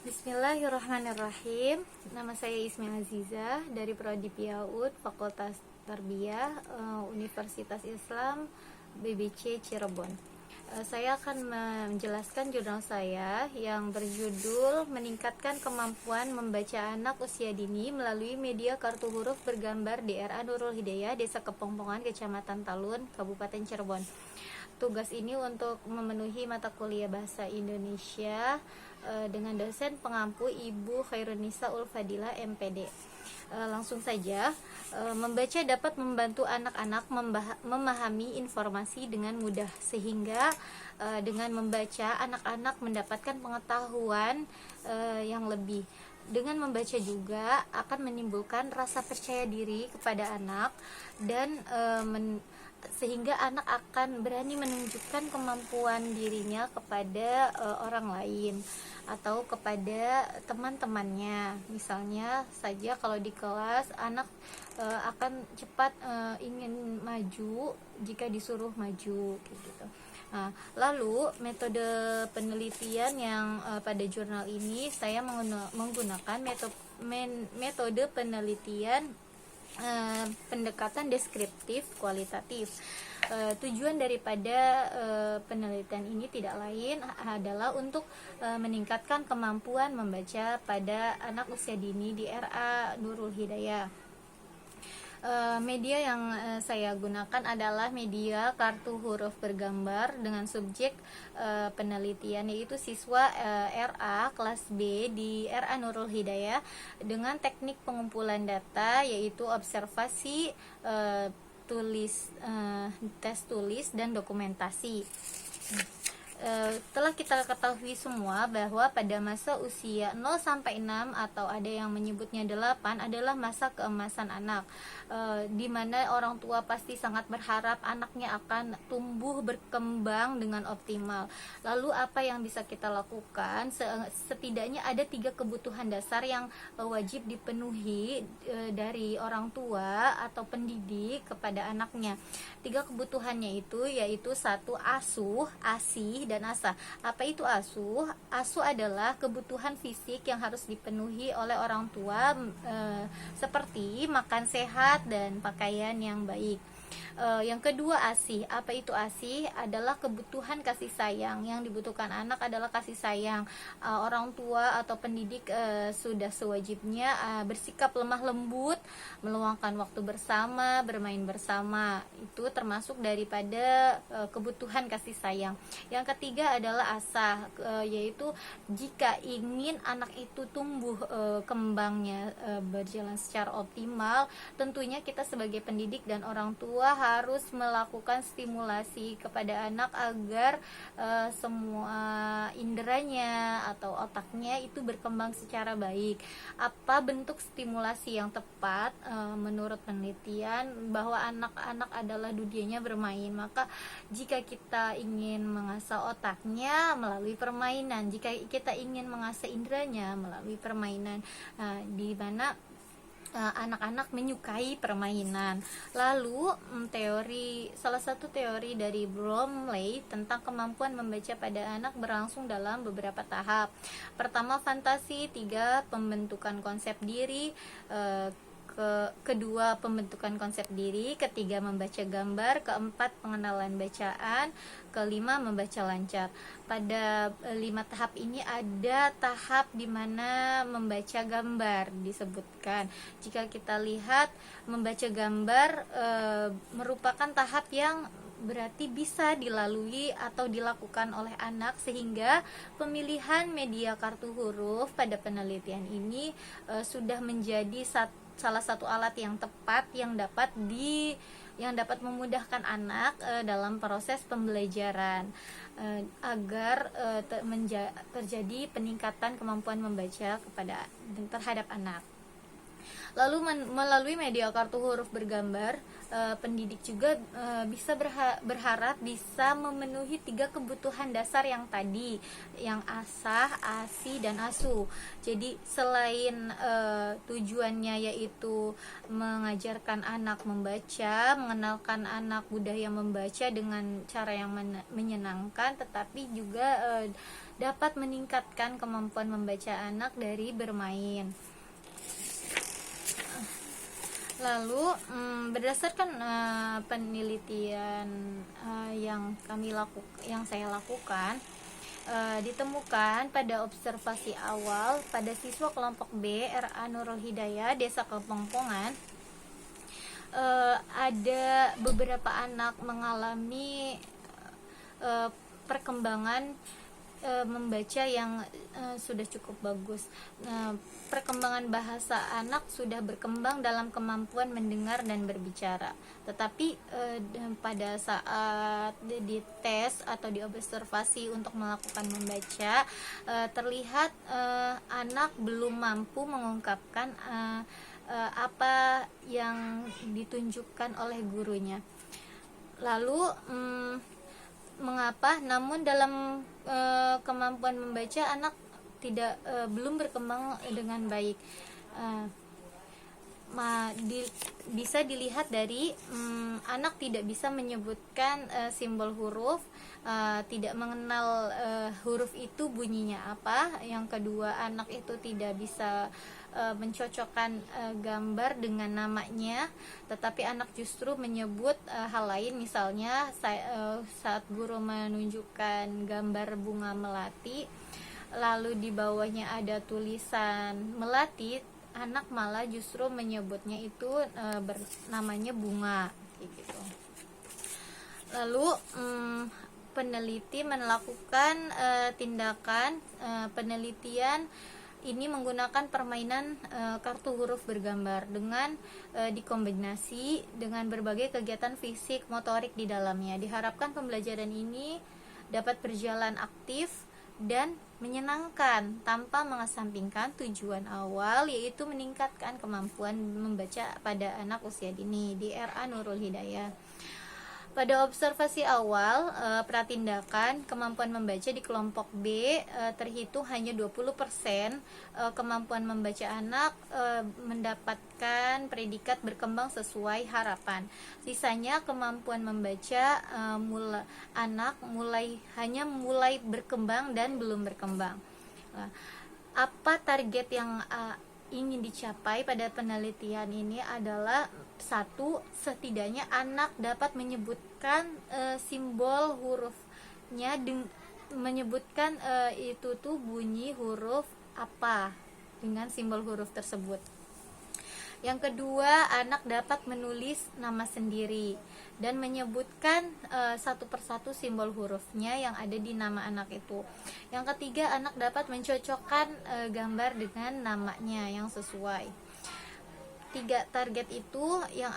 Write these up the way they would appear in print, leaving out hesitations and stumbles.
Bismillahirrahmanirrahim. Nama saya Ismi Aziza dari Prodi PIAUD, Fakultas Tarbiyah, Universitas Islam BBC Cirebon. Saya akan menjelaskan jurnal saya yang berjudul Meningkatkan Kemampuan Membaca Anak Usia Dini Melalui Media Kartu Huruf Bergambar di RA Nurul Hidayah, Desa Kepongpongan, Kecamatan Talun, Kabupaten Cirebon. Tugas ini untuk memenuhi mata kuliah Bahasa Indonesia dengan dosen pengampu Ibu Khairunisa Ulfadila MPD. Langsung saja, membaca dapat membantu anak-anak memahami informasi dengan mudah, sehingga dengan membaca anak-anak mendapatkan pengetahuan yang lebih. Dengan membaca juga akan menimbulkan rasa percaya diri kepada anak dan sehingga anak akan berani menunjukkan kemampuan dirinya kepada orang lain atau kepada teman-temannya. Misalnya saja kalau di kelas anak akan cepat ingin maju jika disuruh maju gitu. Nah, lalu metode penelitian yang pada jurnal ini saya menggunakan metode penelitian pendekatan deskriptif kualitatif. Tujuan daripada penelitian ini tidak lain adalah untuk meningkatkan kemampuan membaca pada anak usia dini di RA Nurul Hidayah. Media yang saya gunakan adalah media kartu huruf bergambar dengan subjek penelitian yaitu siswa RA kelas B di RA Nurul Hidayah dengan teknik pengumpulan data yaitu observasi, tes tulis dan dokumentasi. Telah kita ketahui semua bahwa pada masa usia 0 sampai 6 atau ada yang menyebutnya 8 adalah masa keemasan anak, di mana orang tua pasti sangat berharap anaknya akan tumbuh berkembang dengan optimal. Lalu apa yang bisa kita lakukan? Setidaknya ada 3 kebutuhan dasar yang wajib dipenuhi dari orang tua atau pendidik kepada anaknya. 3 kebutuhannya yaitu 1. Asuh, ASI, dan asah. Apa itu asuh? Asuh adalah kebutuhan fisik yang harus dipenuhi oleh orang tua seperti makan sehat dan pakaian yang baik. Yang kedua asih. Apa itu asih? Adalah kebutuhan kasih sayang. Yang dibutuhkan anak adalah kasih sayang. Orang tua atau pendidik sudah sewajibnya bersikap lemah lembut, meluangkan waktu bersama, bermain bersama. Itu termasuk daripada kebutuhan kasih sayang. Yang ketiga adalah asah, yaitu jika ingin anak itu tumbuh kembangnya berjalan secara optimal, tentunya kita sebagai pendidik dan orang tua harus melakukan stimulasi kepada anak agar semua inderanya atau otaknya itu berkembang secara baik. Apa bentuk stimulasi yang tepat? Menurut penelitian bahwa anak-anak adalah dunianya bermain, maka jika kita ingin mengasah otaknya melalui permainan, jika kita ingin mengasah inderanya melalui permainan, di mana anak-anak menyukai permainan. Lalu salah satu teori dari Bromley tentang kemampuan membaca pada anak berlangsung dalam beberapa tahap. Pertama, fantasi. 3, pembentukan konsep diri. Kedua, pembentukan konsep diri. Ketiga, membaca gambar. Keempat, pengenalan bacaan. Kelima, membaca lancar. Pada 5 tahap ini ada tahap di mana membaca gambar disebutkan. Jika kita lihat, membaca gambar merupakan tahap yang berarti bisa dilalui atau dilakukan oleh anak, sehingga pemilihan media kartu huruf pada penelitian ini sudah menjadi salah satu alat yang tepat yang dapat memudahkan anak dalam proses pembelajaran agar terjadi peningkatan kemampuan membaca terhadap anak. Lalu melalui media kartu huruf bergambar, pendidik juga bisa berharap bisa memenuhi 3 kebutuhan dasar yang tadi, yang asah, asi, dan asuh. Jadi selain tujuannya yaitu mengajarkan anak membaca, mengenalkan anak budaya membaca dengan cara yang menyenangkan, tetapi juga dapat meningkatkan kemampuan membaca anak dari bermain. Lalu berdasarkan penelitian yang saya lakukan, ditemukan pada observasi awal pada siswa kelompok B RA Nurul Hidayah Desa Kepongpongan, ada beberapa anak mengalami perkembangan membaca yang sudah cukup bagus. Perkembangan bahasa anak sudah berkembang dalam kemampuan mendengar dan berbicara. Tetapi pada saat di tes atau di observasi untuk melakukan membaca, terlihat anak belum mampu mengungkapkan apa yang ditunjukkan oleh gurunya. Lalu mengapa? Namun dalam kemampuan membaca anak belum berkembang dengan baik. Bisa dilihat dari anak tidak bisa menyebutkan simbol huruf, tidak mengenal huruf itu bunyinya apa. Yang kedua, anak itu tidak bisa mencocokkan gambar dengan namanya, tetapi anak justru menyebut hal lain. Misalnya saat guru menunjukkan gambar bunga melati, lalu di bawahnya ada tulisan melati, anak malah justru menyebutnya itu namanya bunga, gitu. Lalu peneliti melakukan tindakan penelitian ini menggunakan permainan kartu huruf bergambar dengan dikombinasi dengan berbagai kegiatan fisik motorik di dalamnya. Diharapkan pembelajaran ini dapat berjalan aktif dan menyenangkan tanpa mengesampingkan tujuan awal, yaitu meningkatkan kemampuan membaca pada anak usia dini di RA Nurul Hidayah. Pada observasi awal pratindakan kemampuan membaca di kelompok B terhitung hanya 20% kemampuan membaca anak mendapatkan predikat berkembang sesuai harapan. Sisanya kemampuan membaca anak hanya mulai berkembang dan belum berkembang. Apa target yang ingin dicapai pada penelitian ini adalah: satu, setidaknya anak dapat menyebutkan simbol hurufnya, menyebutkan itu tuh bunyi huruf apa dengan simbol huruf tersebut. Yang kedua, anak dapat menulis nama sendiri dan menyebutkan satu persatu simbol hurufnya yang ada di nama anak itu. Yang ketiga, anak dapat mencocokkan gambar dengan namanya yang sesuai. 3 target itu yang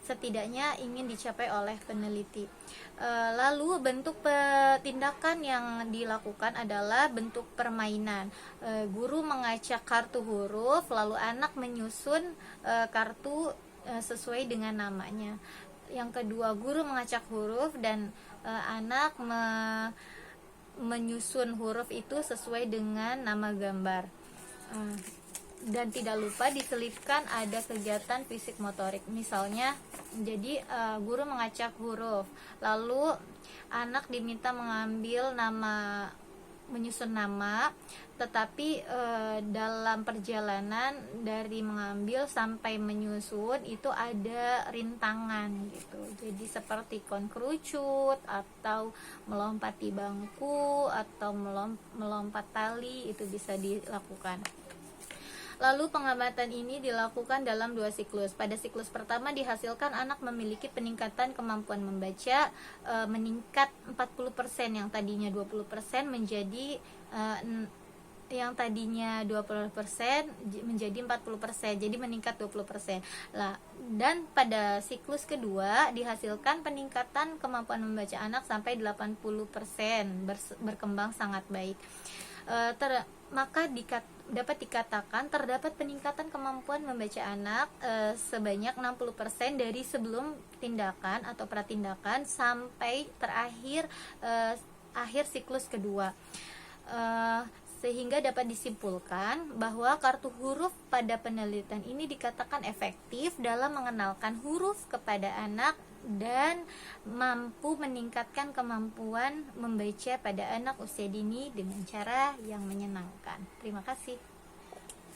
setidaknya ingin dicapai oleh peneliti. Lalu bentuk tindakan yang dilakukan adalah bentuk permainan. Guru mengacak kartu huruf, lalu anak menyusun kartu sesuai dengan namanya. Yang kedua, guru mengacak huruf dan anak menyusun huruf itu sesuai dengan nama gambar. Dan tidak lupa diselipkan ada kegiatan fisik motorik. Misalnya, jadi guru mengacak huruf, lalu anak diminta mengambil nama, menyusun nama, tetapi dalam perjalanan dari mengambil sampai menyusun itu ada rintangan gitu. Jadi seperti kon kerucut atau melompati bangku atau melompat tali, itu bisa dilakukan. Lalu pengamatan ini dilakukan dalam 2 siklus. Pada siklus pertama dihasilkan anak memiliki peningkatan kemampuan membaca meningkat 40%, yang tadinya 20% menjadi yang tadinya 20% menjadi 40%, jadi meningkat 20%. Dan pada siklus kedua dihasilkan peningkatan kemampuan membaca anak sampai 80%, berkembang sangat baik. Maka dapat dikatakan terdapat peningkatan kemampuan membaca anak sebanyak 60% dari sebelum tindakan atau pratindakan sampai akhir siklus kedua. Sehingga dapat disimpulkan bahwa kartu huruf pada penelitian ini dikatakan efektif dalam mengenalkan huruf kepada anak dan mampu meningkatkan kemampuan membaca pada anak usia dini dengan cara yang menyenangkan. Terima kasih.